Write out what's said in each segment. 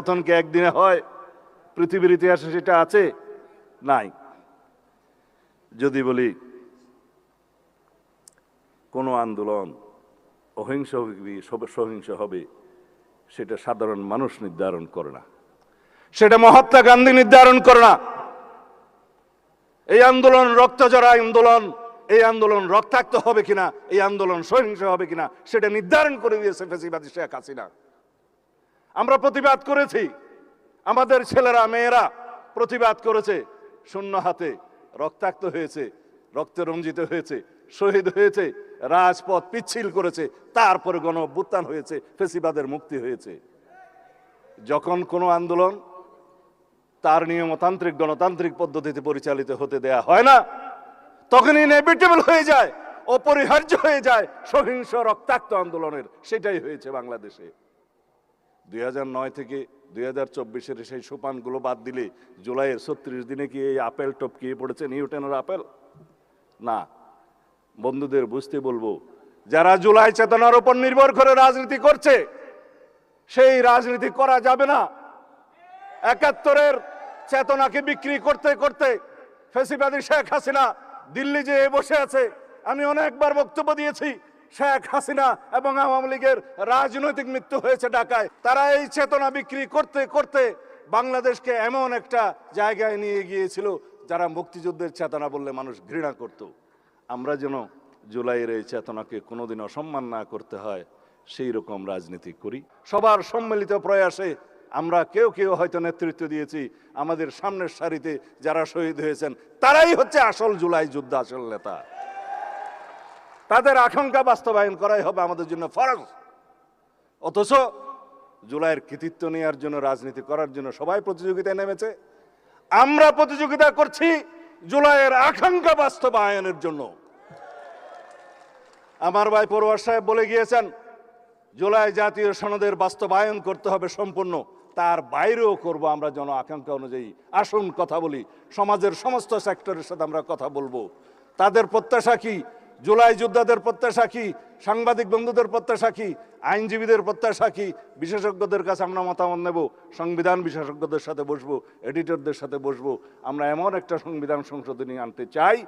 পতন কি একদিনে হয়? পৃথিবীর ইতিহাসে সেটা আছে? নাই। যদি বলি কোন আন্দোলন অহিংস সহিংস হবে, সেটা সাধারণ মানুষ নির্ধারণ করে না, সেটা মহাত্মা গান্ধী নির্ধারণ করে না। এই আন্দোলন রক্তজরা আন্দোলন, এই আন্দোলন রক্তাক্ত হবে কিনা, এই আন্দোলন সহিংস হবে কিনা, সেটা নির্ধারণ করে দিয়েছে ফ্যাসিবাদী শেখ হাসিনা। আমরা প্রতিবাদ করেছি, আমাদের ছেলেরা মেয়েরা প্রতিবাদ করেছে, শূন্য হাতে রক্তাক্ত হয়েছে, রক্তে রঞ্জিত হয়েছে, শহীদ হয়েছে, রাজপথ পিচ্ছিল করেছে, তারপরে গণ অভ্যুত্থান হয়েছে, ফ্যাসিবাদের মুক্তি হয়েছে। যখন কোনো আন্দোলন তার নিয়মতান্ত্রিক গণতান্ত্রিক পদ্ধতিতে পরিচালিত হতে দেয়া হয় না, তখন ইনএভিটেবল হয়ে যায়, অপরিহার্য হয়ে যায় সহিংস রক্তাক্ত আন্দোলনের। সেটাই হয়েছে বাংলাদেশে। 2009 থেকে 2024-এর সেই সোপানগুলো বাদ দিলে জুলাইয়ের 36 দিনে কি এই আপেল টপকিয়ে পড়েছে নিউটনের আপেল? না। বন্ধুদের বুঝতে বলবো, যারা জুলাই চেতনার উপর নির্ভর করে রাজনীতি করছে, সেই রাজনীতি করা যাবে না। 71-এর চেতনাকে বিক্রি করতে করতে ফ্যাসিবাদী শেখ হাসিনা দিল্লি যেয়ে বসে আছে। আমি অনেকবার বক্তব্য দিয়েছি, শেখ হাসিনা এবং আওয়ামী লীগের রাজনৈতিক মৃত্যু হয়েছে ঢাকায়। তারা এই চেতনা বিক্রি করতে করতে বাংলাদেশকে এমন একটা জায়গায় নিয়ে গিয়েছিল, যারা মুক্তিযুদ্ধের চেতনা বললে মানুষ ঘৃণা করত। আমরা যেন জুলাইয়ের এই চেতনাকে কোনোদিন অসম্মান না করতে হয়, সেই রকম রাজনীতি করি। সবার সম্মিলিত প্রয়াসে আমরা কেউ কেউ হয়তো নেতৃত্ব দিয়েছি, আমাদের সামনের সারিতে যারা শহীদ হয়েছেন তারাই হচ্ছে আসল জুলাই যুদ্ধ, আসল নেতা। তাদের আকাঙ্ক্ষা বাস্তবায়ন করাই হবে আমাদের জন্য ফরজ। অথচ জুলাইয়ের কৃতিত্ব নেওয়ার জন্য, রাজনীতি করার জন্য সবাই প্রতিযোগিতায় নেমেছে। আমরা প্রতিযোগিতা করছি জুলাইয়ের আকাঙ্ক্ষা বাস্তবায়নের জন্য। আমার ভাই পরোয়ার সাহেব বলে গিয়েছেন, জুলাই জাতীয় সনদের বাস্তবায়ন করতে হবে সম্পূর্ণ, তার বাইরেও করব আমরা জন আকাঙ্ক্ষা অনুযায়ী। আসুন কথা বলি, সমাজের সমস্ত সেক্টরের সাথে আমরা কথা বলবো। তাদের প্রত্যাশা কি, জুলাই যোদ্ধাদের প্রত্যাশা কি, সাংবাদিক বন্ধুদের প্রত্যাশা কি, আইনজীবীদের প্রত্যাশা কি, বিশেষজ্ঞদের কাছে আমরা মতামত নেব, সংবিধান বিশেষজ্ঞদের সাথে বসবো, এডিটরদের সাথে বসবো। আমরা এমন একটা সংবিধান সংশোধনী আনতে চাই,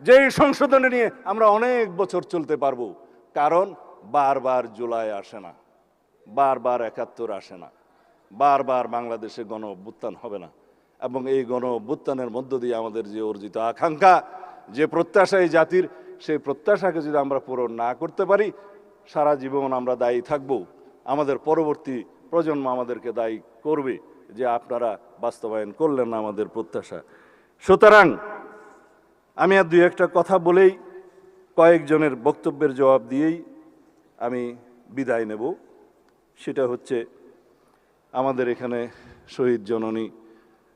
যেই সংশোধনী নিয়ে আমরা অনেক বছর চলতে পারবো। কারণ বারবার জুলাই আসে না, বারবার 71 আসে না, বারবার বাংলাদেশে গণ অভ্যুত্থান হবে না। এবং এই গণ অভ্যুত্থানের মধ্য দিয়ে আমাদের যে অর্জিত আকাঙ্ক্ষা, যে প্রত্যাশা এই জাতির, সেই প্রত্যাশাকে যদি আমরা পূরণ না করতে পারি, সারা জীবন আমরা দায়ী থাকব। আমাদের পরবর্তী প্রজন্ম আমাদেরকে দায়ী করবে যে আপনারা বাস্তবায়ন করলেন না আমাদের প্রত্যাশা। সুতরাং আমি আর দুই একটা কথা বলেই, কয়েকজনের বক্তব্যের জবাব দিয়েই আমি বিদায় নেব। সেটা হচ্ছে, আমাদের এখানে শহীদ জননী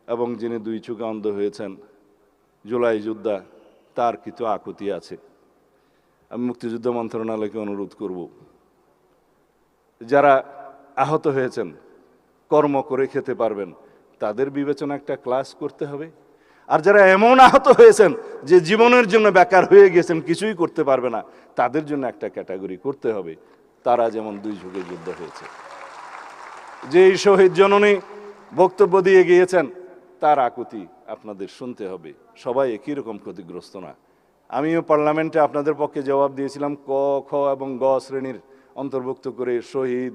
এবং যিনি 2 চোখে অন্ধ হয়েছেন, জুলাই যোদ্ধা, তার কিছু আকুতি আছে। আমি মুক্তিযুদ্ধ মন্ত্রণালয়কে অনুরোধ করব, যারা আহত হয়েছেন, কর্ম করে খেতে পারবেন, তাদের বিবেচনা একটা ক্লাস করতে হবে। আর যারা এমন আহত হয়েছেন যে জীবনের জন্য বেকার হয়ে গেছেন, কিছুই করতে পারবে না, তাদের জন্য একটা ক্যাটাগরি করতে হবে। তারা যেমন 2 যুগে যুদ্ধ হয়েছে। যেই শহীদ জননী বক্তব্য দিয়ে গিয়েছেন, তার আকুতি আপনাদের শুনতে হবে। সবাই একই রকম ক্ষতিগ্রস্ত না। আমিও পার্লামেন্টে আপনাদের পক্ষে জবাব দিয়েছিলাম, ক, খ এবং গ শ্রেণীর অন্তর্ভুক্ত করে শহীদ,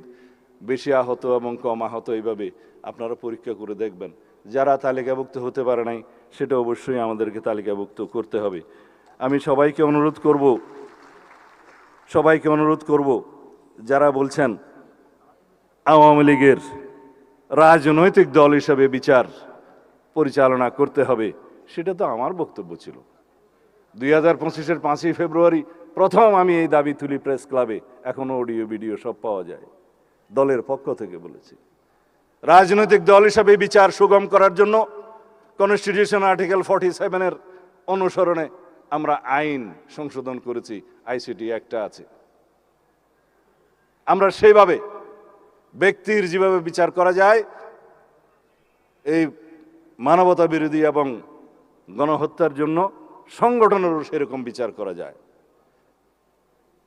বেশি আহত এবং কম আহত, এইভাবে আপনারা পরীক্ষা করে দেখবেন। যারা তালিকাভুক্ত হতে পারে নাই, সেটা অবশ্যই আমাদেরকে তালিকাভুক্ত করতে হবে। আমি সবাইকে অনুরোধ করব, যারা বলছেন আওয়ামী লীগের রাজনৈতিক দল হিসাবে বিচার পরিচালনা করতে হবে, সেটা তো আমার বক্তব্য ছিল। 2025-এর 5ই ফেব্রুয়ারি প্রথম আমি এই দাবি তুলি প্রেস ক্লাবে, এখনো অডিও ভিডিও সব পাওয়া যায়। দলের পক্ষ থেকে বলেছি, রাজনৈতিক দল হিসাবে বিচার সুগম করার জন্য কনস্টিটিউশন আর্টিকেল 47-এর অনুসরণে আমরা আইন সংশোধন করেছি, আইসিটি একটা আছে। আমরা সেইভাবে ব্যক্তির যেভাবে বিচার করা যায়, এই মানবতা বিরোধী এবং গণহত্যার জন্য সংগঠনেরও সেরকম বিচার করা যায়।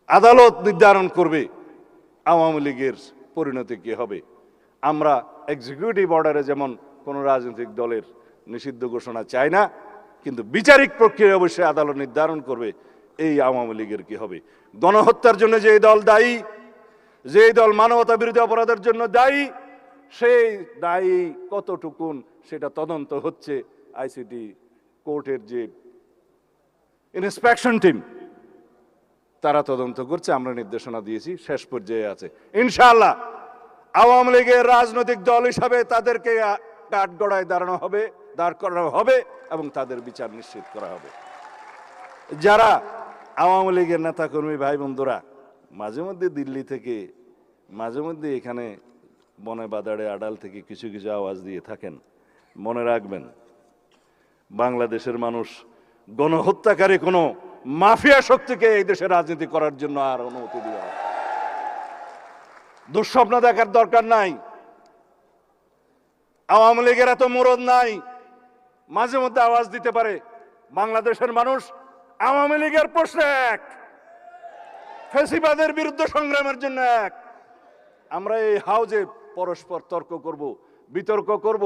আদালত নির্ধারণ করবে আওয়ামী লীগের পরিণতি কি হবে। আমরা এক্সিকিউটিভ অর্ডারে যেমন কোনো রাজনৈতিক দলের নিষিদ্ধ ঘোষণা চাই না, কিন্তু বিচারিক প্রক্রিয়া অবশ্যই আদালত নির্ধারণ করবে এই আওয়ামী লীগের কি হবে। গণহত্যার জন্য যে দল দায়ী, যে দল মানবতা বিরোধী অপরাধের জন্য দায়ী, সেই দায়ী কতটুকুন সেটা তদন্ত হচ্ছে। আইসিটি কোর্টের যে ইন্সপেকশন টিম তারা তদন্ত করছে, আমরা নির্দেশনা দিয়েছি, শেষ পর্যায়ে আছে। ইনশাআল্লাহ আওয়ামী লীগের রাজনৈতিক দল হিসাবে তাদেরকে কাঠগড়ায় দাঁড় করানো হবে এবং তাদের বিচার নিশ্চিত করা হবে। যারা আওয়ামী লীগের নেতাকর্মী ভাই বন্ধুরা মাঝে মধ্যে দিল্লি থেকে, মাঝে মধ্যে এখানে বনে বাদাড়ে আড়াল থেকে কিছু কিছু আওয়াজ দিয়ে থাকেন, মনে রাখবেন বাংলাদেশের মানুষ গণহত্যাকারী কোনো মাফিয়া শক্তিকে এই দেশে রাজনীতি করার জন্য আর অনুমতি দিবে না। দুঃস্বপ্ন দেখার দরকার নাই। আওয়ামী লীগের এত মরদ নাই, মাঝে মধ্যে আওয়াজ দিতে পারে। বাংলাদেশের মানুষ আওয়ামী লীগের প্রশ্নে এক, ফ্যাসিবাদের বিরুদ্ধে সংগ্রামের জন্য এক। আমরা এই হাউজে পরস্পর তর্ক করব, বিতর্ক করব,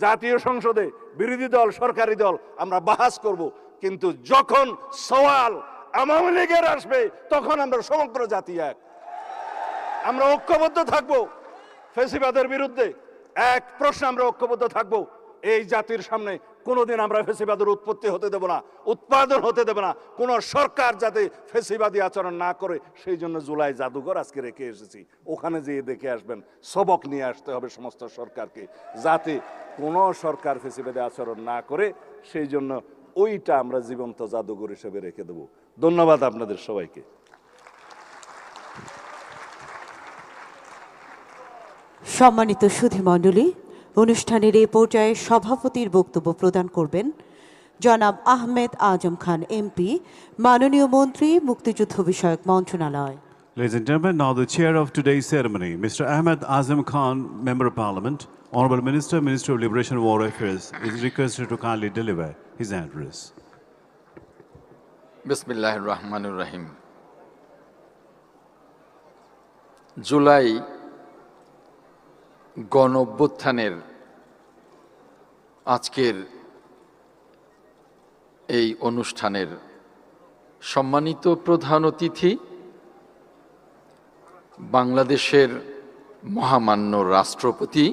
জাতীয় সংসদে বিরোধী দল সরকারি দল আমরা বাহাস করব, কিন্তু যখন সওয়াল আওয়ামী লীগের আসবে তখন আমরা সমগ্র জাতি এক। আমরা ঐক্যবদ্ধ থাকব ফ্যাসিবাদের বিরুদ্ধে। এক প্রশ্নে আমরা ঐক্যবদ্ধ থাকব, এই জাতির সামনে কোনোদিন আমরা ফ্যাসিবাদের উৎপত্তি হতে দেব না, উৎপাদন হতে দেব না। কোন সরকার যাতে ফ্যাসিবাদী আচরণ না করে সেই জন্য জুলাই জাদুঘর আজকে রেখে এসেছি, ওখানে যেয়ে দেখে আসবেন। সবক নিয়ে আসতে হবে সমস্ত সরকারকে, যাতে কোনো সরকার ফ্যাসিবাদী আচরণ না করে, সেই জন্য ওইটা আমরা জীবন্ত জাদুঘর হিসেবে রেখে দেব। ধন্যবাদ আপনাদের সবাইকে। সম্মানিত সুধীমণ্ডলী, অনুষ্ঠানের এই পর্যায়ে সভাপতির বক্তব্য প্রদান করবেন জনাব আহমেদ আজম খান এমপি, মাননীয় মন্ত্রী, মুক্তিযুদ্ধ বিষয়ক মন্ত্রণালয়। Ladies and gentlemen, now the chair of today's ceremony, Mr. Ahmed Azam Khan, Member of Parliament, Honorable Minister, Minister of Liberation and War Affairs, is requested to kindly deliver his address. বিসমিল্লাহির রহমানির রহিম। জুলাই গণ অভ্যুত্থানের আজকের এই অনুষ্ঠানের সম্মানিত প্রধান অতিথি, বাংলাদেশের মহামান্য রাষ্ট্রপতি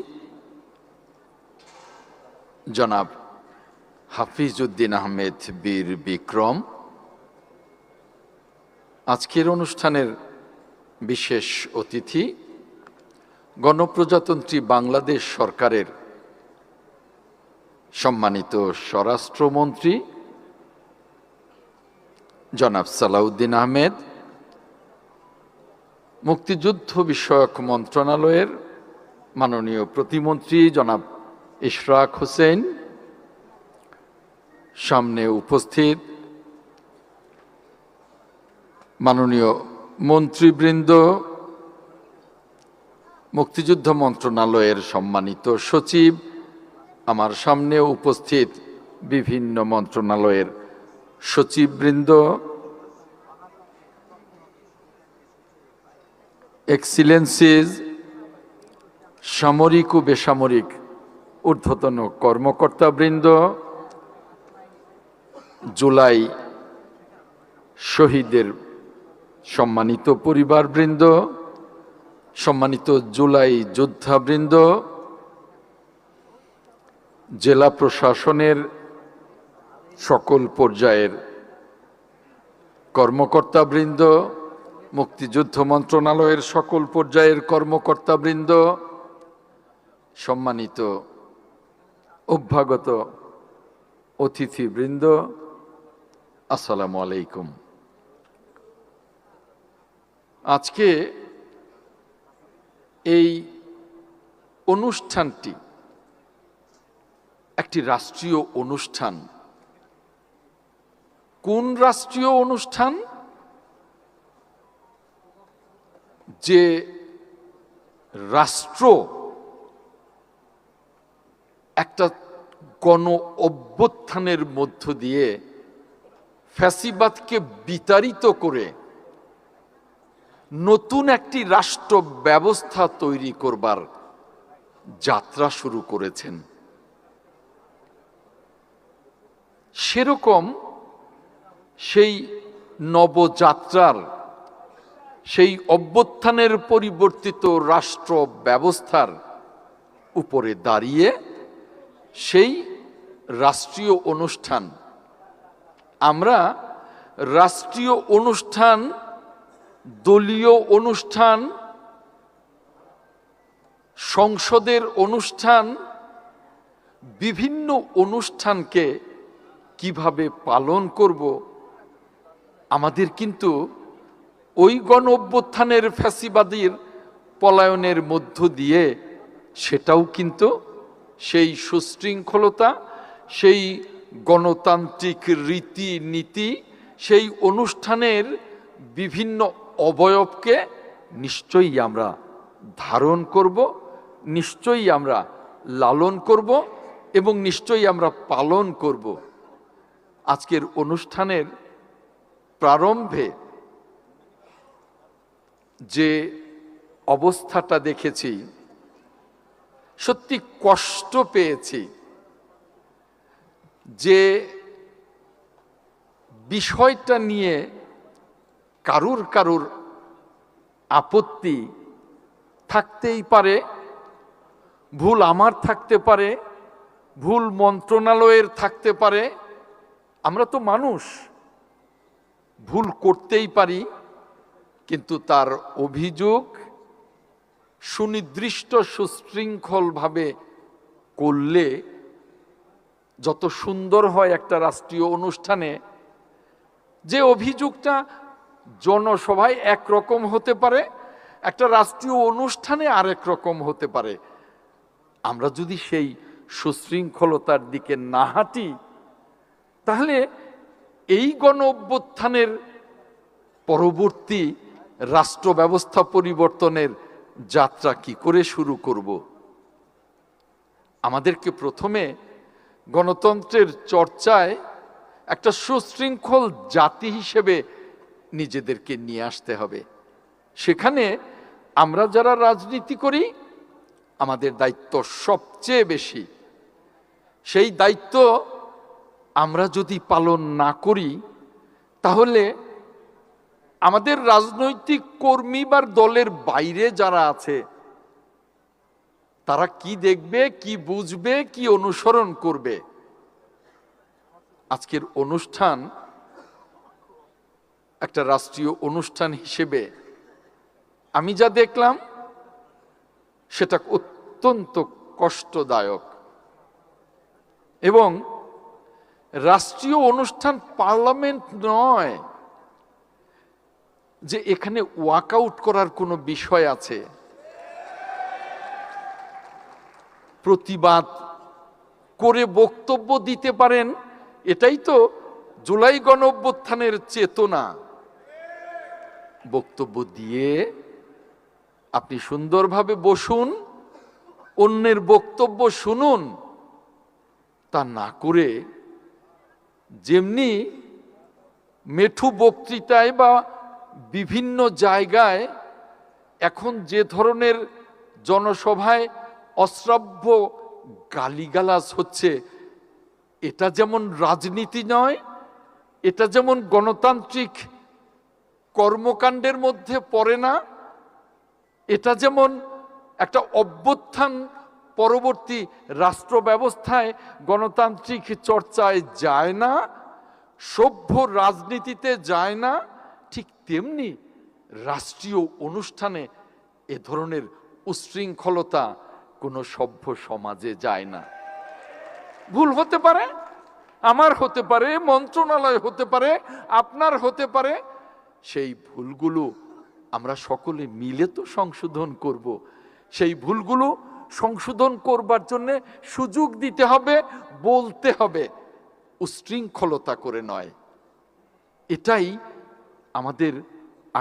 জনাব হাফিজউদ্দিন আহমেদ বীর বিক্রম, আজকের অনুষ্ঠানের বিশেষ অতিথি গণপ্রজাতন্ত্রী বাংলাদেশ সরকারের সম্মানিত স্বরাষ্ট্রমন্ত্রী জনাব সালাউদ্দিন আহমেদ, মুক্তিযুদ্ধ বিষয়ক মন্ত্রণালয়ের মাননীয় প্রতিমন্ত্রী জনাব ইশরাক হোসেন, সামনে উপস্থিত মাননীয় মন্ত্রীবৃন্দ, মুক্তিযুদ্ধ মন্ত্রণালয়ের সম্মানিত সচিব, আমার সামনে উপস্থিত বিভিন্ন মন্ত্রণালয়ের সচিববৃন্দ, এক্সিলেন্সিজ, সামরিক ও বেসামরিক ঊর্ধ্বতন কর্মকর্তাবৃন্দ, জুলাই শহীদের সম্মানিত পরিবারবৃন্দ, সম্মানিত জুলাই যোদ্ধাবৃন্দ, জেলা প্রশাসনের সকল পর্যায়ের কর্মকর্তাবৃন্দ, মুক্তিযুদ্ধ মন্ত্রণালয়ের সকল পর্যায়ের কর্মকর্তাবৃন্দ, সম্মানিত অভ্যাগত অতিথিবৃন্দ, আসসালামু আলাইকুম। আজকে এই অনুষ্ঠানটি একটি রাষ্ট্রীয় অনুষ্ঠান। কোন রাষ্ট্রীয় অনুষ্ঠান? যে রাষ্ট্র একটা গণ অভ্যুত্থানের মধ্য দিয়ে ফ্যাসিবাদকে বিতাড়িত করে নতুন একটি রাষ্ট্র ব্যবস্থা তৈরি করবার যাত্রা শুরু করেছেন। সেরকম সেই নবযাত্রার, সেই অভ্যুত্থানের পরিবর্তিত রাষ্ট্র ব্যবস্থার উপরে দাঁড়িয়ে সেই রাষ্ট্রীয় অনুষ্ঠান, আমরা রাষ্ট্রীয় অনুষ্ঠান, দলীয় অনুষ্ঠান, সংসদের অনুষ্ঠান, বিভিন্ন অনুষ্ঠানকে কিভাবে পালন করব, আমাদের কিন্তু ওই গণ অভ্যুত্থানের ফ্যাসিবাদীর পলায়নের মধ্য দিয়ে সেটাও কিন্তু সেই সুশৃঙ্খলতা, সেই গণতান্ত্রিক রীতি নীতি, সেই অনুষ্ঠানের বিভিন্ন অবয়বকে নিশ্চয়ই আমরা ধারণ করব, নিশ্চয়ই আমরা লালন করব এবং নিশ্চয়ই আমরা পালন করব। আজকের অনুষ্ঠানের প্রারম্ভে যে অবস্থাটা দেখেছি, সত্যি কষ্ট পেয়েছি যে বিষয়টা নিয়ে কারুর কারুর আপত্তি থাকতেই পারে, ভুল আমার থাকতে পারে, ভুল মন্ত্রণালয়ের থাকতে পারে। আমরা তো মানুষ, ভুল করতেই পারি, কিন্তু তার অভিযোগ সুনির্দিষ্ট সুশৃঙ্খলভাবে করলে যত সুন্দর হয় একটা রাষ্ট্রীয় অনুষ্ঠানে। যে অভিযোগটা জনসভায় একরকম হতে পারে, একটা রাষ্ট্রীয় অনুষ্ঠানে আরেক রকম হতে পারে। আমরা যদি সেই সুশৃঙ্খলতার দিকে না হাঁটি, তাহলে এই গণ অভ্যুত্থানের পরবর্তী রাষ্ট্র ব্যবস্থা পরিবর্তনের যাত্রা কি করে শুরু করব? আমাদেরকে প্রথমে গণতন্ত্রের চর্চায় একটা সুশৃঙ্খল জাতি হিসেবে নিজেদেরকে নিয়ে আসতে হবে। সেখানে আমরা যারা রাজনীতি করি, আমাদের দায়িত্ব সবচেয়ে বেশি। সেই দায়িত্ব আমরা যদি পালন না করি, তাহলে আমাদের রাজনৈতিক কর্মী বা দলের বাইরে যারা আছে, তারা কি দেখবে, কি বুঝবে, কি অনুসরণ করবে? আজকের অনুষ্ঠান একটা রাষ্ট্রীয় অনুষ্ঠান হিসেবে আমি যা দেখলাম সেটা অত্যন্ত কষ্টদায়ক। এবং রাষ্ট্রীয় অনুষ্ঠান পার্লামেন্ট নয় যে এখানে ওয়াকআউট করার কোনো বিষয় আছে। প্রতিবাদ করে বক্তব্য দিতে পারেন, এটাই তো জুলাই গণ অভ্যুত্থানের চেতনা। বক্তব্য দিয়ে আপনি সুন্দরভাবে বসুন, অন্যের বক্তব্য শুনুন। তা না করে যেমনি মেঠু বক্তৃতায় বা বিভিন্ন জায়গায় এখন যে ধরনের জনসভায় অশ্রাব্য গালিগালাজ হচ্ছে, এটা যেমন রাজনীতি নয়, এটা যেমন গণতান্ত্রিক কর্মকাণ্ডের মধ্যে পড়ে না, এটা যেমন একটা অভ্যুত্থান পরবর্তী রাষ্ট্র ব্যবস্থায় গণতান্ত্রিক চর্চায় যায় না, সভ্য রাজনীতিতে যায় না, ঠিক তেমনি রাষ্ট্রীয় অনুষ্ঠানে এ ধরনের উচ্ছৃঙ্খলতা কোনো সভ্য সমাজে যায় না। ভুল হতে পারে, আমার হতে পারে, মন্ত্রণালয় হতে পারে, আপনার হতে পারে। সেই ভুলগুলো আমরা সকলে মিলে তো সংশোধন করব। সেই ভুলগুলো সংশোধন করবার জন্য সুযোগ দিতে হবে, বলতে হবে, উচ্ছৃঙ্খলতা করে নয়। এটাই আমাদের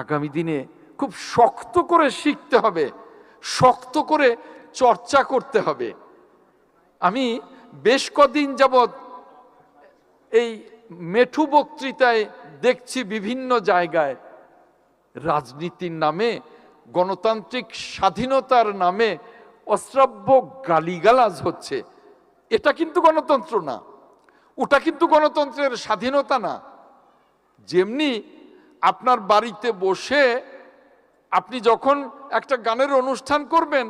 আগামী দিনে খুব শক্ত করে শিখতে হবে, শক্ত করে চর্চা করতে হবে। আমি বেশ কদিন যাবৎ এই মেঠু বক্তৃতায় দেখছি বিভিন্ন জায়গায় রাজনীতির নামে, গণতান্ত্রিক স্বাধীনতার নামে অশ্রাব্য গালিগালাজ হচ্ছে, এটা কিন্তু গণতন্ত্র না, ওটা কিন্তু গণতন্ত্রের স্বাধীনতা না। যেমনি আপনার বাড়িতে বসে আপনি যখন একটা গানের অনুষ্ঠান করবেন,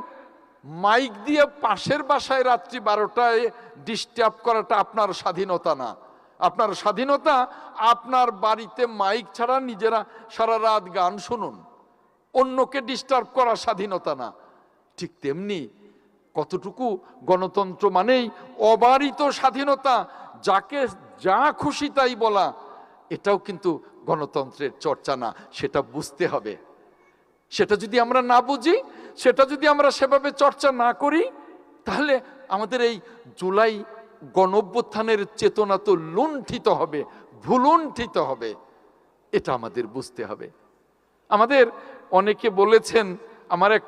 মাইক দিয়ে পাশের বাসায় রাত্রি 12টায় ডিস্টার্ব করাটা আপনার স্বাধীনতা না। আপনার স্বাধীনতা আপনার বাড়িতে মাইক ছাড়া নিজেরা সারা রাত গান শুনুন, অন্যকে ডিস্টার্ব করা স্বাধীনতা না। ঠিক তেমনি কতটুকু গণতন্ত্র মানেই অবারিত স্বাধীনতা, যাকে যা খুশি তাই বলা, এটাও কিন্তু গণতন্ত্রের চর্চা না, সেটা বুঝতে হবে। সেটা যদি আমরা না বুঝি, সেটা যদি আমরা সেভাবে চর্চা না করি, তাহলে আমাদের এই জুলাই গণঅভ্যুত্থানের চেতনা তো লুণ্ঠিত হবে, ভুলুণ্ঠিত হবে। এটা আমাদের বুঝতে হবে। আমাদের অনেকে বলেছেন, আমার এক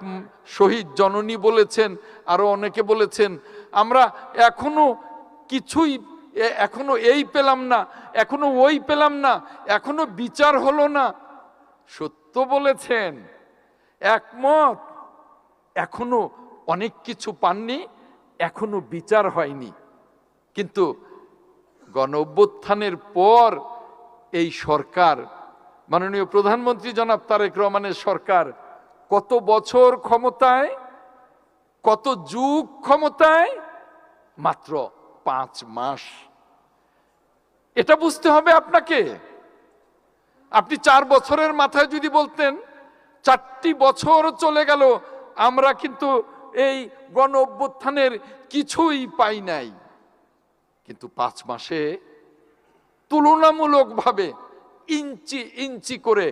শহীদ জননী বলেছেন, আরো অনেকে বলেছেন, আমরা এখনো কিছুই, এখনো এই পেলাম না, এখনো ওই পেলাম না, এখনো বিচার হলো না। সত্য বলেছেন, একমত। এখনো অনেক কিছু পাননি, এখনো বিচার হয়নি। কিন্তু গণঅভ্যুত্থানের পর এই সরকার, মাননীয় প্রধানমন্ত্রী জনাব তারেক রহমানের সরকার কত বছর ক্ষমতায়, কত যুগ ক্ষমতায়? মাত্র 5 মাস। এটা বুঝতে হবে আপনাকে। আপনি 4 বছরের মাথায় যদি বলতেন 4টি বছর চলে গেল, আমরা কিন্তু এই গণ অভ্যুত্থানের কিছুই পাই নাই, কিন্তু 5 মাসে তুলনামূলকভাবে ইঞ্চি ইঞ্চি করে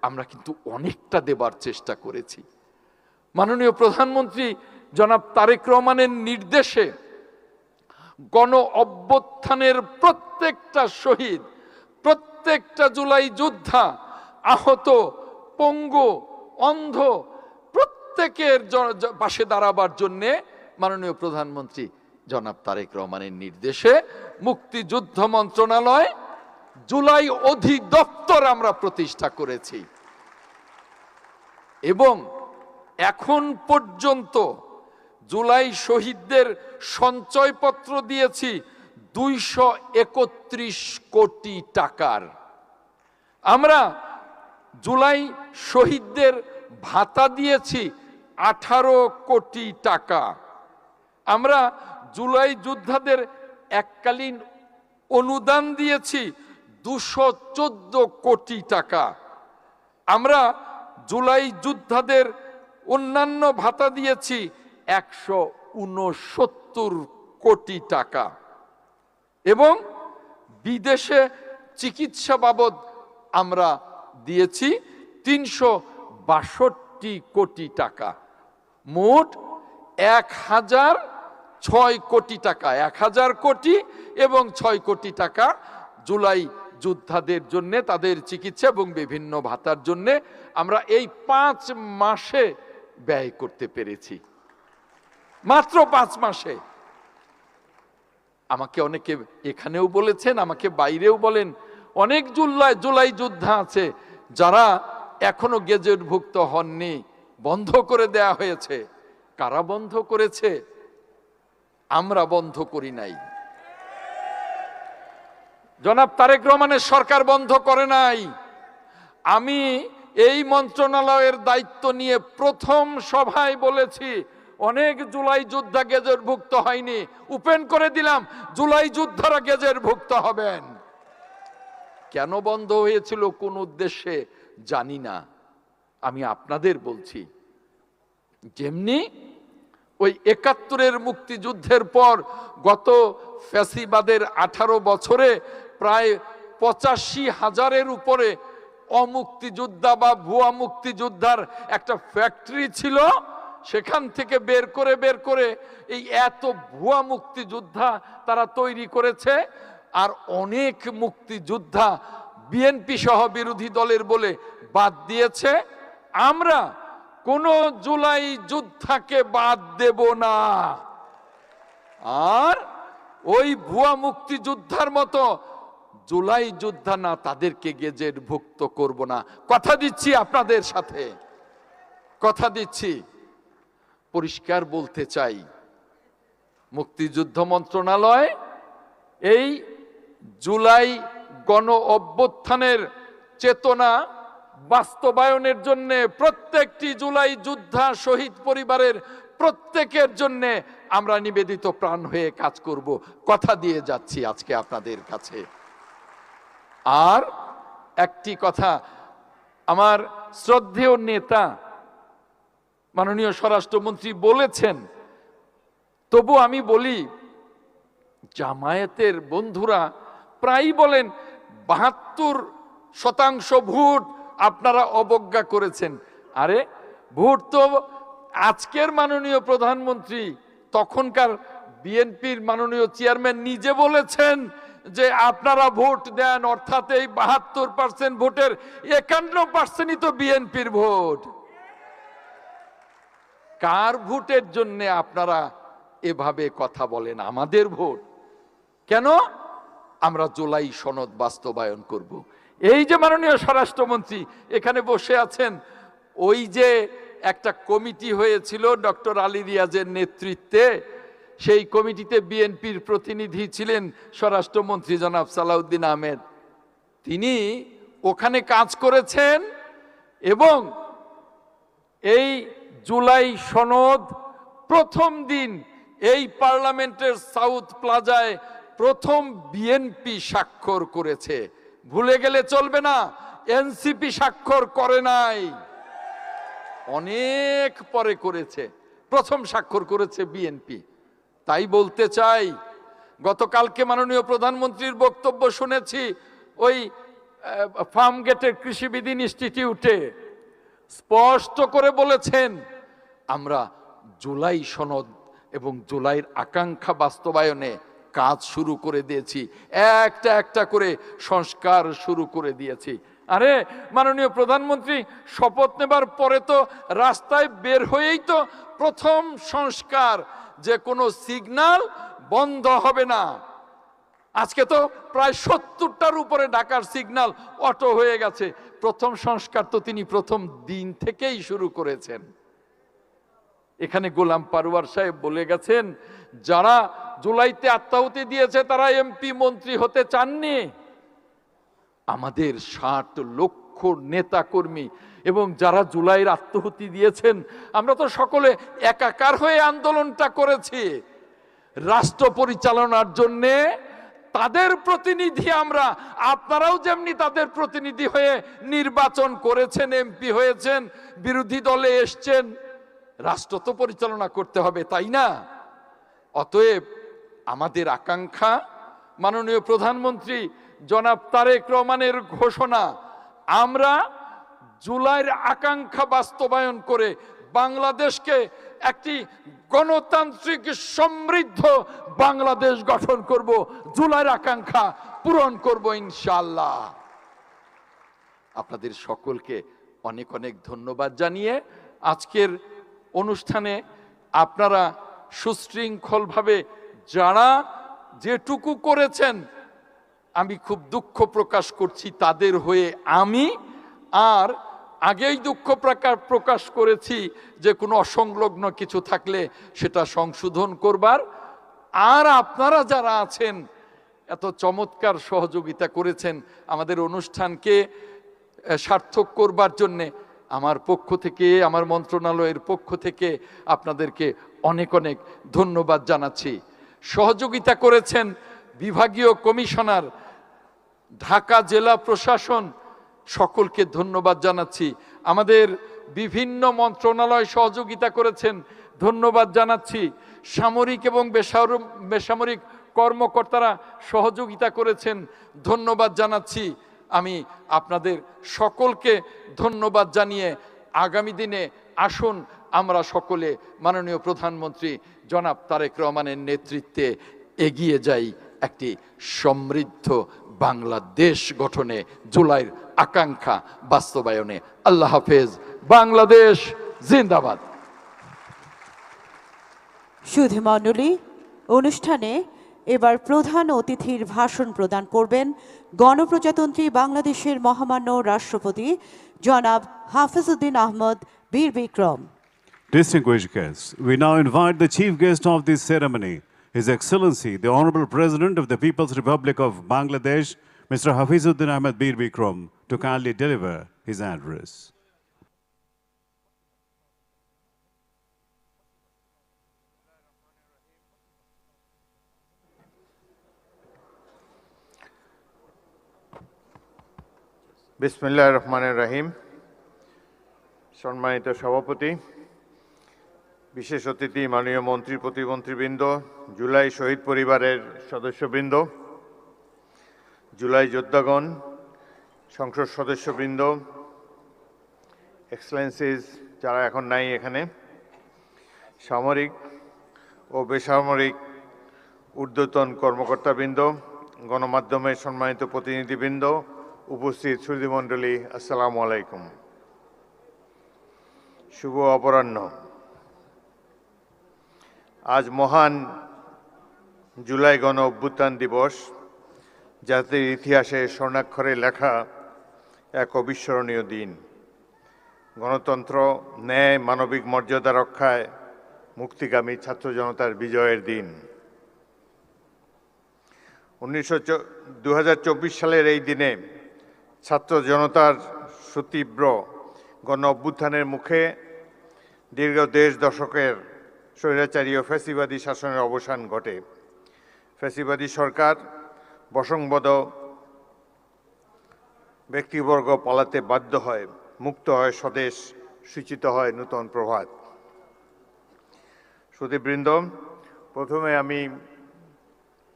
আমরা কিন্তু অনেকটা দেবার চেষ্টা করেছি। মাননীয় প্রধানমন্ত্রী জনাব তারেক রহমানের নির্দেশে গণ অভ্যুত্থানের প্রত্যেকটা শহীদ, প্রত্যেকটা জুলাই যোদ্ধা, আহত, পঙ্গু, অন্ধ, প্রত্যেকের পাশে দাঁড়াবার জন্যে মাননীয় প্রধানমন্ত্রী জনাব তারেক রহমানের নির্দেশে মুক্তিযুদ্ধ মন্ত্রণালয় জুলাই অধিদপ্তর আমরা প্রতিষ্ঠা করেছি এবং এখন পর্যন্ত জুলাই শহীদদের সঞ্চয়পত্র দিয়েছি 231 কোটি টাকার। আমরা জুলাই শহীদদের ভাতা দিয়েছি 18 কোটি টাকা। আমরা জুলাই যোদ্ধাদের এককালীন অনুদান দিয়েছি 214 কোটি টাকা। আমরা জুলাই যোদ্ধাদের অন্যান্য ভাতা দিয়েছি 169 কোটি টাকা এবং বিদেশে চিকিৎসা বাবদ আমরা দিয়েছি 362 কোটি টাকা। মোট 1006 কোটি টাকা, 1000 কোটি এবং 6 কোটি টাকা জুলাই যোদ্ধাদের জন্য, তাদের চিকিৎসা এবং বিভিন্ন ভাতার জন্য আমরা এই 5 মাসে ব্যয় করতে পেরেছি। মাত্র 5 মাসে। আমাকে অনেকে এখানেও বলেছেন, আমাকে বাইরেও বলেন, অনেক জুলাই যোদ্ধা আছে যারা এখনো গেজেটভুক্ত হননি, বন্ধ করে দেয়া হয়েছে। কারা বন্ধ করেছে? আমরা বন্ধ করি নাই। জনাব তারেক রহমানের সরকার বন্ধ করে নাই। আমি এই মন্ত্রণালয়ের দায়িত্ব নিয়ে প্রথম সভায় বলেছি, অনেক জুলাই যোদ্ধা গেজেটভুক্ত হয়নি, ওপেন করে দিলাম জুলাই যোদ্ধারা গেজেটভুক্ত হবেন। কেন বন্ধ হয়েছিল, কোন উদ্দেশ্যে জানি না, আমি আপনাদের বলছি। যেমনি ওই 71-এর মুক্তিযুদ্ধের পর গত ফ্যাসিবাদের 18 বছরে প্রায় 85,000-এর উপরে অমুক্তিযোদ্ধা বা ভুয়া মুক্তিযোদ্ধার একটা ফ্যাক্টরি ছিল। সেখান থেকে বের করে এই এত ভুয়া মুক্তিযোদ্ধা তারা তৈরি করেছে। আর অনেক মুক্তিযোদ্ধা বিএনপি সহ বিরোধী দলের বলে বাদ দিয়েছে। আমরা কোন জুলাই যোদ্ধাকে বাদ দেব না, আর ওই ভুয়া মুক্তিযোদ্ধার মতো জুলাই যোদ্ধা না, তাদেরকে গেজেটভুক্ত করব না। কথা দিচ্ছি আপনাদের সাথে, কথা দিচ্ছি। পরিষ্কার বলতে চাই, মুক্তিযুদ্ধ মন্ত্রণালয় এই জুলাই গণ অভ্যুত্থানের চেতনা বাস্তবায়নের জন্য প্রত্যেকটি জুলাই যোদ্ধা শহীদ পরিবারের প্রত্যেকের জন্য আমরা নিবেদিত প্রাণ হয়ে কাজ করব, কথা দিয়ে যাচ্ছি আজকে আপনাদের কাছে। আর একটি কথা, আমার শ্রদ্ধেয় নেতা মাননীয় স্বরাষ্ট্রমন্ত্রী বলেছেন, তবু আমি বলি, জামায়াতের বন্ধুরা প্রায় বলেন 72% ভোট আপনারা অবজ্ঞা করেছেন। আরে ভোট তো আজকের মাননীয় প্রধানমন্ত্রী তখনকার বিএনপির মাননীয় চেয়ারম্যান নিজে বলেছেন যে আপনারা ভোট দেন, অর্থাৎ এই 72% ভোটের 51%ই তো বিএনপির ভোট। কার ভোটের জন্য আপনারা এভাবে কথা বলেন? আমাদের ভোট। কেন? আমরা জুলাই সনদ বাস্তবায়ন করব। এই যে মাননীয় স্বরাষ্ট্রমন্ত্রী এখানে বসে আছেন, ওই যে একটা কমিটি হয়েছিল ডক্টর আলী রিয়াজের নেতৃত্বে, সেই কমিটিতে বিএনপির প্রতিনিধি ছিলেন স্বরাষ্ট্রমন্ত্রী জনাব সালাউদ্দিন আহমেদ। তিনি ওখানে কাজ করেছেন এবং এই জুলাই সনদ প্রথম দিন এই পার্লামেন্টের সাউথ প্লাজায় প্রথম বিএনপি স্বাক্ষর করেছে। ভুলে গেলে চলবে না, এনসিপি স্বাক্ষর করে নাই, অনেক পরে করেছে, প্রথম স্বাক্ষর করেছে বিএনপি। তাই বলতে চাই, গতকালকে মাননীয় প্রধানমন্ত্রীর বক্তব্য শুনেছি ওই ফার্ম গেটের কৃষিবিদ ইনস্টিটিউটে, স্পষ্ট করে বলেছেন আমরা জুলাই সনদ এবং জুলাইয়ের আকাঙ্ক্ষা বাস্তবায়নে কাজ শুরু করে দিয়েছি, একটা একটা করে সংস্কার শুরু করে দিয়েছি। আরে মাননীয় প্রধানমন্ত্রী শপথ নেবার পরে তো রাস্তায় বের হয়েই তো প্রথম সংস্কার, যে কোনো সিগন্যাল বন্ধ হবে না। আজকে তো প্রায় 70টার উপরে ঢাকার সিগন্যাল অটো হয়ে গেছে। প্রথম সংস্কার তো তিনি প্রথম দিন থেকেই শুরু করেছেন। এখানে গোলাম পারওয়ার সাহেব বলে গেছেন, যারা জুলাইতে আত্মাহুতি দিয়েছে তারা এমপি মন্ত্রী হতে চাননি। আমাদের 60 লক্ষ নেতা কর্মী এবং যারা জুলাইয়ের আত্মাহুতি দিয়েছেন, আমরা তো সকলে একাকার হয়ে আন্দোলনটা করেছি। রাষ্ট্র পরিচালনার জন্যে তাদের প্রতিনিধি আমরা, আপনারাও যেমনি তাদের প্রতিনিধি হয়ে নির্বাচন করেছেন, এমপি হয়েছেন, বিরোধী দলে এসছেন, রাষ্ট্র তো পরিচালনা করতে হবে, তাই না? অতএব আমাদের আকাঙ্ক্ষা, মাননীয় প্রধানমন্ত্রী জনাব তারেক রহমানের ঘোষণা, আমরা জুলাইয়ের আকাঙ্ক্ষা বাস্তবায়ন করে বাংলাদেশকে একটি গণতান্ত্রিক সমৃদ্ধ বাংলাদেশ গঠন করব, জুলাইয়ের আকাঙ্ক্ষা পূরণ করব ইনশাআল্লাহ। আপনাদের সকলকে অনেক অনেক ধন্যবাদ জানিয়ে আজকের অনুষ্ঠানে আপনারা সুশৃঙ্খলভাবে যারা যেটুকু করেছেন, আমি খুব দুঃখ প্রকাশ করছি তাদের হয়ে আমি, আর আগেই দুঃখ প্রকাশ করেছি যে কোনো অসংলগ্ন কিছু থাকলে সেটা সংশোধন করবার। আর আপনারা যারা আছেন এত চমৎকার সহযোগিতা করেছেন আমাদের অনুষ্ঠানকে সার্থক করবার জন্যে, আমার পক্ষ থেকে, আমার মন্ত্রণালয়ের পক্ষ থেকে আপনাদেরকে অনেক অনেক ধন্যবাদ জানাচ্ছি। সহযোগিতা করেছেন বিভাগীয় কমিশনার, ঢাকা জেলা প্রশাসন, সকলকে ধন্যবাদ জানাচ্ছি। আমাদের বিভিন্ন মন্ত্রণালয় সহযোগিতা করেছেন, ধন্যবাদ জানাচ্ছি। সামরিক এবং বেসামরিক কর্মকর্তারা সহযোগিতা করেছেন, ধন্যবাদ জানাচ্ছি। আমি আপনাদের সকলকে ধন্যবাদ জানিয়ে আগামী দিনে আসুন আমরা সকলে মাননীয় প্রধানমন্ত্রী জনাব তারেক রহমানের নেতৃত্বে এগিয়ে যাই একটি সমৃদ্ধ বাংলাদেশ গঠনে, জুলাইয়ের আকাঙ্ক্ষা বাস্তবায়নে। আল্লাহ হাফেজ। বাংলাদেশ জিন্দাবাদ। সুধী মণ্ডলী, অনুষ্ঠানে এবার প্রধান অতিথির ভাষণ প্রদান করবেন গণপ্রজাতন্ত্রী বাংলাদেশের মহামান্য রাষ্ট্রপতি জনাব হাফিজ উদ্দিন আহমদ বীর Vikram. Distinguished guests, we now invite the chief guest of this ceremony, His Excellency, the Honorable President of the People's Republic of Bangladesh, Mr. Hafizuddin Ahmed Bir Bikram, to kindly deliver his address. বিসমিল্লাহির রহমানির রহিম। সম্মানিত সভাপতি, বিশেষ অতিথি, মাননীয় মন্ত্রী প্রতিমন্ত্রীবৃন্দ, জুলাই শহীদ পরিবারের সদস্যবৃন্দ, জুলাই যোদ্ধাগণ, সংসদ সদস্যবৃন্দ, এক্সেলেন্সিস যারা এখন নাই এখানে, সামরিক ও বেসামরিক ঊর্ধ্বতন কর্মকর্তাবৃন্দ, গণমাধ্যমের সম্মানিত প্রতিনিধিবৃন্দ, উপস্থিত সুধীমণ্ডলী, আসসালামু আলাইকুম। শুভ অপরাহ্ন। আজ মহান জুলাই গণ অভ্যুত্থান দিবস, জাতির ইতিহাসে স্বর্ণাক্ষরে লেখা এক অবিস্মরণীয় দিন। গণতন্ত্র, ন্যায়, মানবিক মর্যাদা রক্ষায় মুক্তিগামী ছাত্র জনতার বিজয়ের দিন। 2024 সালের এই দিনে ছাত্র জনতার সুতীব্র গণ অভ্যুত্থানের মুখে দীর্ঘ দেড় দশকের স্বৈরাচারী ও ফ্যাসিবাদী শাসনের অবসান ঘটে। ফ্যাসিবাদী সরকার, বশংবদ ব্যক্তিবর্গ পালাতে বাধ্য হয়, মুক্ত হয় স্বদেশ, সূচিত হয় নূতন প্রভাত। সুধীবৃন্দ, প্রথমে আমি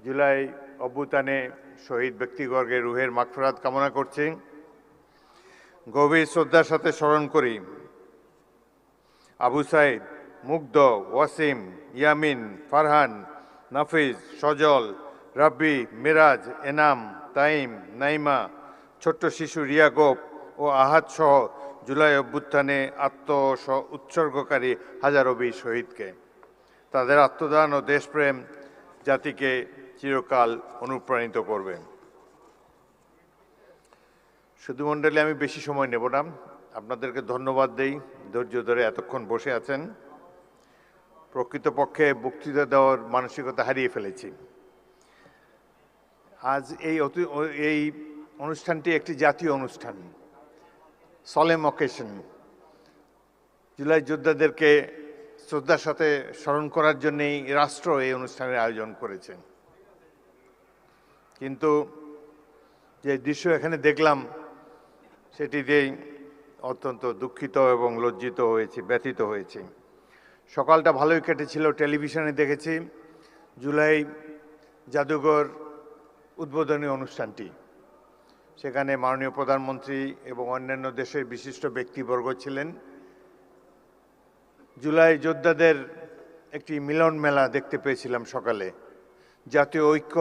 জুলাই অভ্যুত্থানে শহীদ ব্যক্তিবর্গের রুহের মাগফিরাত কামনা করছি। গভীর শ্রদ্ধার সাথে স্মরণ করি আবু সাইদ, মুগ্ধ, ওয়াসিম, ইয়ামিন, ফারহান, নাফিজ, সজল, রাব্বি, মিরাজ, এনাম, তাইম, নাইমা, ছোট্ট শিশু রিয়া গোপ ও আহাদ সহ জুলাই অভ্যুত্থানে উৎসর্গকারী হাজারো বীর শহীদকে। তাদের আত্মদান ও দেশপ্রেম জাতিকে চিরকাল অনুপ্রাণিত করবে। সুধীমণ্ডলী, আমি বেশি সময় নেব না, আপনাদেরকে ধন্যবাদ দেই ধৈর্য ধরে এতক্ষণ বসে আছেন। প্রকৃতপক্ষে বক্তৃতা দেওয়ার মানসিকতা হারিয়ে ফেলেছি। আজ এই অনুষ্ঠানটি একটি জাতীয় অনুষ্ঠান, সলেম অকেশন। জুলাই যোদ্ধাদেরকে শ্রদ্ধার সাথে স্মরণ করার জন্যই রাষ্ট্র এই অনুষ্ঠানের আয়োজন করেছে। কিন্তু যে দৃশ্য এখানে দেখলাম সেটিতেই অত্যন্ত দুঃখিত এবং লজ্জিত হয়েছি, ব্যথিত হয়েছি। সকালটা ভালোই কেটেছিল, টেলিভিশনে দেখেছি জুলাই জাদুঘর উদ্বোধনী অনুষ্ঠানটি। সেখানে মাননীয় প্রধানমন্ত্রী এবং অন্যান্য দেশের বিশিষ্ট ব্যক্তিবর্গ ছিলেন। জুলাই যোদ্ধাদের একটি মিলন মেলা দেখতে পেয়েছিলাম সকালে। জাতীয় ঐক্য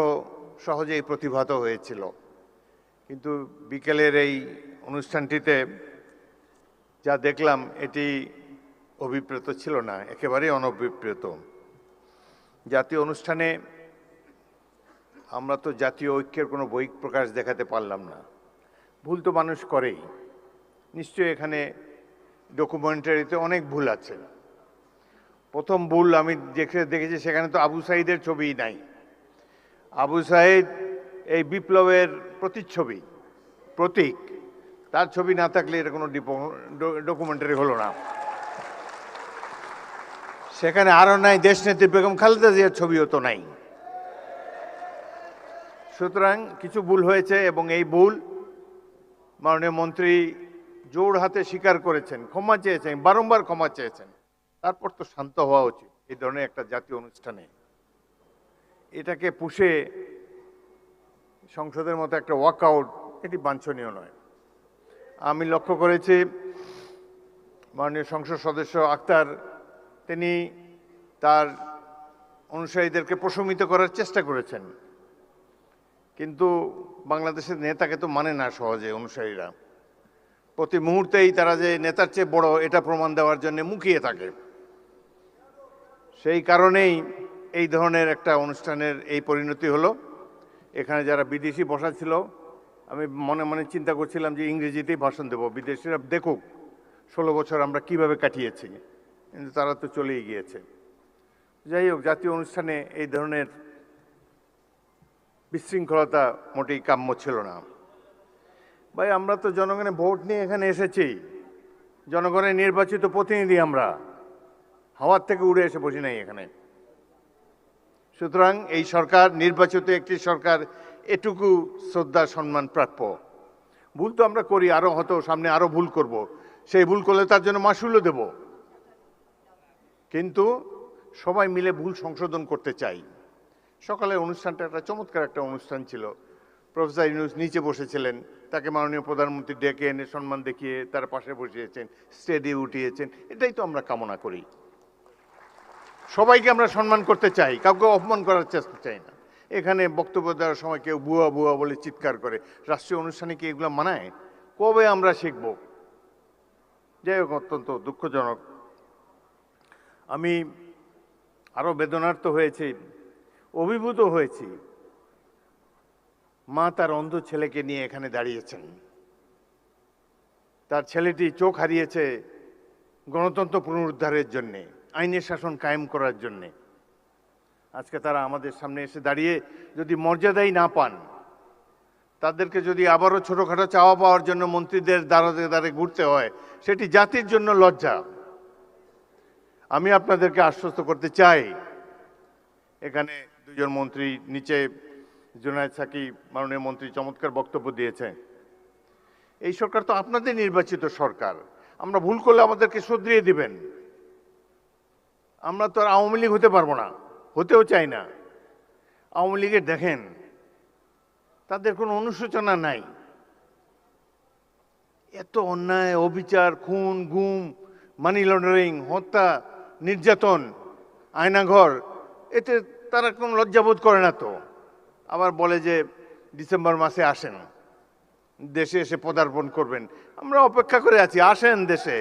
সহজেই প্রতিভাত হয়েছিল, কিন্তু বিকেলের এই অনুষ্ঠানটিতে যা দেখলাম এটি অভিপ্রেত ছিল না, একেবারেই অনভিপ্রেত। জাতীয় অনুষ্ঠানে আমরা তো জাতীয় ঐক্যের কোনো বহিঃপ্রকাশ দেখাতে পারলাম না। ভুল তো মানুষ করেই, নিশ্চয়ই এখানে ডকুমেন্টারিতে অনেক ভুল আছে। প্রথম ভুল আমি দেখেছি, সেখানে তো আবু সাইদের ছবিই নাই। আবু সাইদ এই বিপ্লবের প্রতিচ্ছবি, প্রতীক। তার ছবি না থাকলে এটা কোনো ডকুমেন্টারি হলো না। সেখানে আরও নাই দেশনেত্রী বেগম খালেদা জিয়ার ছবিও তো নাই। সুতরাং কিছু ভুল হয়েছে এবং এই ভুল মাননীয় মন্ত্রী জোর হাতে স্বীকার করেছেন, ক্ষমা চেয়েছেন, বারংবার ক্ষমা চেয়েছেন। তারপর তো শান্ত হওয়া উচিত এই ধরনের একটা জাতীয় অনুষ্ঠানে। এটাকে পুষে সংসদের মতো একটা ওয়াকআউট, এটি বাঞ্ছনীয় নয়। আমি লক্ষ্য করেছি মাননীয় সংসদ সদস্য আক্তার, তিনি তার অনুসারীদেরকে প্রশমিত করার চেষ্টা করেছেন, কিন্তু বাংলাদেশের নেতাকে তো মানে না সহজে অনুসারীরা। প্রতি মুহূর্তেই তারা যে নেতার চেয়ে বড় এটা প্রমাণ দেওয়ার জন্য মুখিয়ে থাকে। সেই কারণেই এই ধরনের একটা অনুষ্ঠানের এই পরিণতি হলো। এখানে যারা বিদেশি বসা ছিল, আমি মনে মনে চিন্তা করছিলাম যে ইংরেজিতেই ভাষণ দেব, বিদেশিরা দেখুক 16 বছর আমরা কিভাবে কাটিয়েছি। কিন্তু তারা তো চলেই গিয়েছে। যাই হোক, জাতীয় অনুষ্ঠানে এই ধরনের বিশৃঙ্খলতা মোটেই কাম্য ছিল না। ভাই, আমরা তো জনগণের ভোট নিয়ে এখানে এসেছি, জনগণের নির্বাচিত প্রতিনিধি আমরা, হাওয়ার থেকে উড়ে এসে বসি নাই এখানে। সুতরাং এই সরকার নির্বাচিত একটি সরকার, এটুকু শ্রদ্ধা সম্মান প্রাপ্য। ভুল তো আমরা করি, আরো হয়তো সামনে আরো ভুল করব, সেই ভুল করলে তার জন্য মাসুলও দেব, কিন্তু সবাই মিলে ভুল সংশোধন করতে চাই। সকালে অনুষ্ঠানটা একটা চমৎকার একটা অনুষ্ঠান ছিল। প্রফেসর ইউনূস নিচে বসেছিলেন, তাকে মাননীয় প্রধানমন্ত্রী ডেকে এনে সম্মান দেখিয়ে তার পাশে বসিয়েছেন, স্টেজে উঠিয়েছেন। এটাই তো আমরা কামনা করি। সবাইকে আমরা সম্মান করতে চাই, কাউকে অপমান করার চেষ্টা চাই না। এখানে বক্তব্য দেওয়ার সময় কেউ বুয়া বুয়া বলে চিৎকার করে, রাষ্ট্রীয় অনুষ্ঠানে কি এগুলো মানায়? কবে আমরা শিখব? যাই হোক, অত্যন্ত দুঃখজনক। আমি আরো বেদনার্ত হয়েছি, অভিভূত হয়েছি। মা তার অন্ধ ছেলেকে নিয়ে এখানে দাঁড়িয়েছেন। তার ছেলেটি চোখ হারিয়েছে গণতন্ত্র পুনরুদ্ধারের জন্যে, আইনের শাসন কায়েম করার জন্যে। আজকে তারা আমাদের সামনে এসে দাঁড়িয়ে যদি মর্যাদাই না পান, তাদেরকে যদি আবারও ছোটখাটো চাওয়া পাওয়ার জন্য মন্ত্রীদের দ্বারে দ্বারে ঘুরতে হয়, সেটি জাতির জন্য লজ্জা। আমি আপনাদেরকে আশ্বস্ত করতে চাই, এখানে দুজন মন্ত্রী, নিচে জুনায়েদ সাকিব মাননীয় মন্ত্রী চমৎকার বক্তব্য দিয়েছে। এই সরকার তো আপনাদের নির্বাচিত সরকার, আমরা ভুল করলে আমাদেরকে শুধরিয়ে দিবেন। আমরা তো আর আওয়ামী লীগ হতে পারবো না, হতেও চাই না। আওয়ামী লীগের দেখেন, তাদের কোনো অনুশোচনা নাই। এত অন্যায়, অবিচার, খুন, গুম, মানি লন্ডারিং, হত্যা, নির্যাতন, আয়নাঘর, এতে তারা কোনো লজ্জাবোধ করে না তো। আবার বলে যে ডিসেম্বর মাসে আসেন, দেশে এসে পদার্পণ করবেন। আমরা অপেক্ষা করে আছি, আসেন দেশে।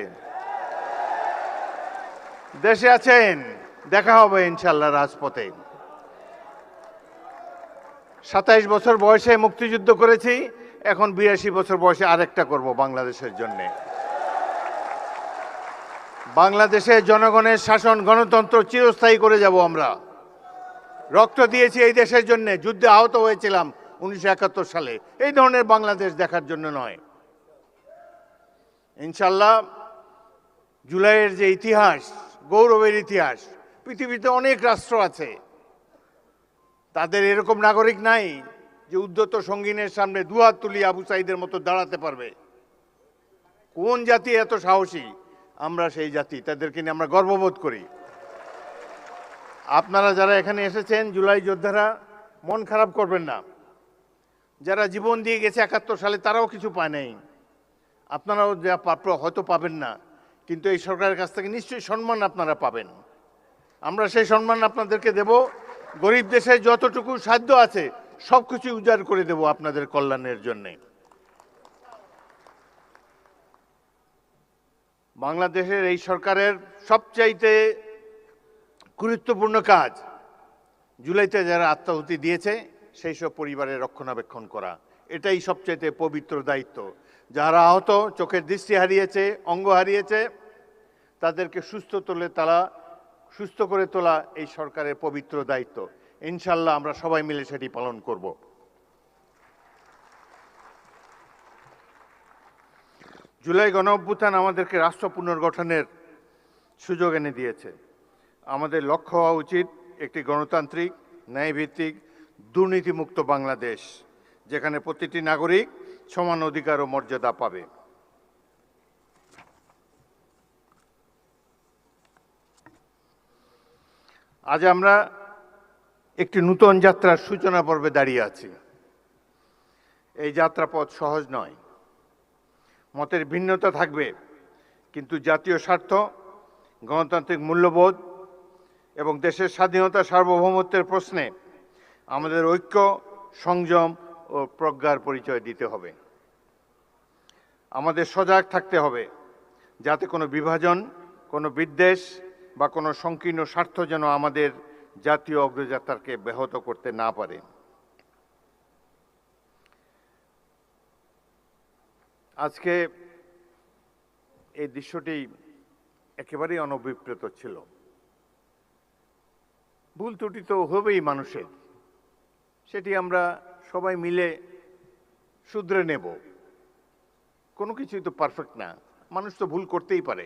দেশে আছেন, দেখা হবে ইনশাল্লাহ রাজপথে। 27 বছর বয়সে মুক্তিযুদ্ধ করেছি, এখন 82 বছর বয়সে আরেকটা করব বাংলাদেশের জন্য। বাংলাদেশের জনগণের শাসন, গণতন্ত্র চিরস্থায়ী করে যাব আমরা। রক্ত দিয়েছি এই দেশের জন্য, যুদ্ধে আহত হয়েছিলাম 1971 সালে। এই ধরনের বাংলাদেশ দেখার জন্য নয়। ইনশাল্লাহ জুলাইয়ের যে ইতিহাস, গৌরবের ইতিহাস, পৃথিবীতে অনেক রাষ্ট্র আছে, তাদের এরকম নাগরিক নাই যে উদ্ধত সঙ্গীনের সামনে দুহাত তুলি আবু সাইদের মতো দাঁড়াতে পারবে। কোন জাতি এত সাহসী? আমরা সেই জাতি, তাদেরকে নিয়ে আমরা গর্ববোধ করি। আপনারা যারা এখানে এসেছেন, জুলাই যোদ্ধারা, মন খারাপ করবেন না। যারা জীবন দিয়ে গেছে 71 সালে, তারাও কিছু পায় নাই। আপনারাও যা প্রাপ্য হয়তো পাবেন না, কিন্তু এই সরকারের কাছ থেকে নিশ্চয়ই সম্মান আপনারা পাবেন। আমরা সেই সম্মান আপনাদেরকে দেব। গরিব দেশের যতটুকু সাধ্য আছে সবকিছু উজাড় করে দেব আপনাদের কল্যাণের জন্যে। বাংলাদেশের এই সরকারের সবচাইতে গুরুত্বপূর্ণ কাজ, জুলাইতে যারা আত্মাহুতি দিয়েছে সেই সব পরিবারের রক্ষণাবেক্ষণ করা। এটাই সবচাইতে পবিত্র দায়িত্ব। যারা আহত, চোখের দৃষ্টি হারিয়েছে, অঙ্গ হারিয়েছে, তাদেরকে সুস্থ করে তোলা এই সরকারের পবিত্র দায়িত্ব। ইনশাল্লাহ আমরা সবাই মিলে সেটি পালন করব। জুলাই গণঅভ্যুত্থান আমাদেরকে রাষ্ট্র পুনর্গঠনের সুযোগ এনে দিয়েছে। আমাদের লক্ষ্য হওয়া উচিত একটি গণতান্ত্রিক, ন্যায়ভিত্তিক, দুর্নীতিমুক্ত বাংলাদেশ, যেখানে প্রতিটি নাগরিক সমান অধিকার ও মর্যাদা পাবে। আজ আমরা একটি নূতন যাত্রার সূচনা পর্বে দাঁড়িয়ে আছি। এই যাত্রাপথ সহজ নয়, মতের ভিন্নতা থাকবে, কিন্তু জাতীয় স্বার্থ, গণতান্ত্রিক মূল্যবোধ এবং দেশের স্বাধীনতা, সার্বভৌমত্বের প্রশ্নে আমাদের ঐক্য, সংযম ও প্রজ্ঞার পরিচয় দিতে হবে। আমাদের সজাগ থাকতে হবে, যাতে কোনো বিভাজন, কোনো বিদ্বেষ বা কোনো সংকীর্ণ স্বার্থ যেন আমাদের জাতীয় অগ্রযাত্রাকে ব্যাহত করতে না পারে। আজকে এই দৃশ্যটি একেবারেই অনভিপ্রেত ছিল। ভুল ত্রুটি তো হবেই মানুষের, সেটি আমরা সবাই মিলে শুধরে নেব। কোনো কিছুই তো পারফেক্ট না, মানুষ তো ভুল করতেই পারে।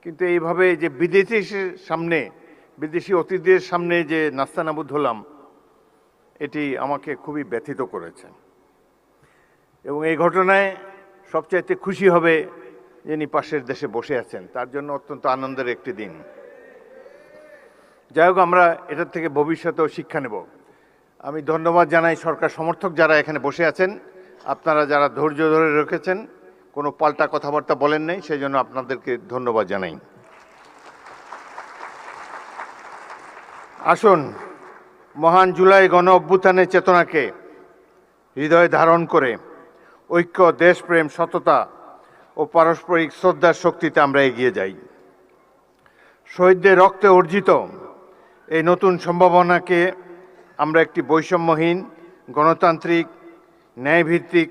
কিন্তু এইভাবে যে বিদেশি অতিথিদের সামনে যে নাস্তানাবুদ হলাম, এটি আমাকে খুবই ব্যথিত করেছে। এবং এই ঘটনায় সবচাইতে খুশি হবে যিনি পাশের দেশে বসে আছেন, তার জন্য অত্যন্ত আনন্দের একটি দিন। যাই হোক, আমরা এটার থেকে ভবিষ্যতেও শিক্ষা নেব। আমি ধন্যবাদ জানাই সরকার সমর্থক যারা এখানে বসে আছেন, আপনারা যারা ধৈর্য ধরে রেখেছেন, কোনো পাল্টা কথাবার্তা বলেন নাই, সেই জন্য আপনাদেরকে ধন্যবাদ জানাই। আসুন, মহান জুলাই গণ অভ্যুত্থানের চেতনাকে হৃদয়ে ধারণ করে ঐক্য, দেশপ্রেম, সততা ও পারস্পরিক শ্রদ্ধার শক্তিতে আমরা এগিয়ে যাই। শহীদদের রক্তে অর্জিত এই নতুন সম্ভাবনাকে আমরা একটি বৈষম্যহীন, গণতান্ত্রিক, ন্যায়ভিত্তিক,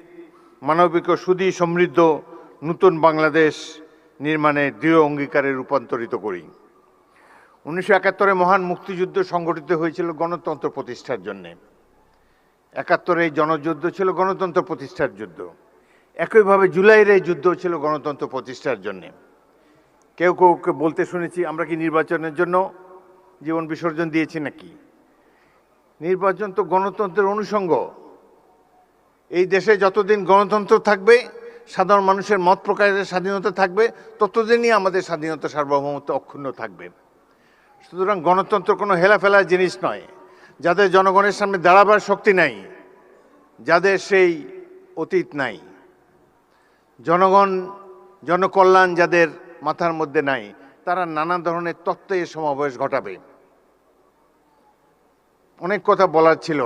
মানবিক ও সুধী সমৃদ্ধ নতুন বাংলাদেশ নির্মাণে দৃঢ় অঙ্গীকারে রূপান্তরিত করি। 1971 মহান মুক্তিযুদ্ধ সংগঠিত হয়েছিল গণতন্ত্র প্রতিষ্ঠার জন্যে। 71 এই জনযুদ্ধ ছিল গণতন্ত্র প্রতিষ্ঠার যুদ্ধ। একইভাবে জুলাইয়ের এই যুদ্ধ ছিল গণতন্ত্র প্রতিষ্ঠার জন্যে। কেউ কেউকে বলতে শুনেছি, আমরা কি নির্বাচনের জন্য জীবন বিসর্জন দিয়েছি নাকি? নির্বাচন তো গণতন্ত্রের অনুষঙ্গ। এই দেশে যতদিন গণতন্ত্র থাকবে, সাধারণ মানুষের মত প্রকাশের স্বাধীনতা থাকবে, ততদিনই আমাদের স্বাধীনতা, সার্বভৌমত্ব অক্ষুণ্ণ থাকবে। সুতরাং গণতন্ত্র কোনো হেলাফেলার জিনিস নয়। যাদের জনগণের সামনে দাঁড়াবার শক্তি নাই, যাদের সেই অতীত নাই, জনকল্যাণ যাদের মাথার মধ্যে নাই, তারা নানা ধরনের তত্ত্বের সমাবেশ ঘটাবে। অনেক কথা বলার ছিল।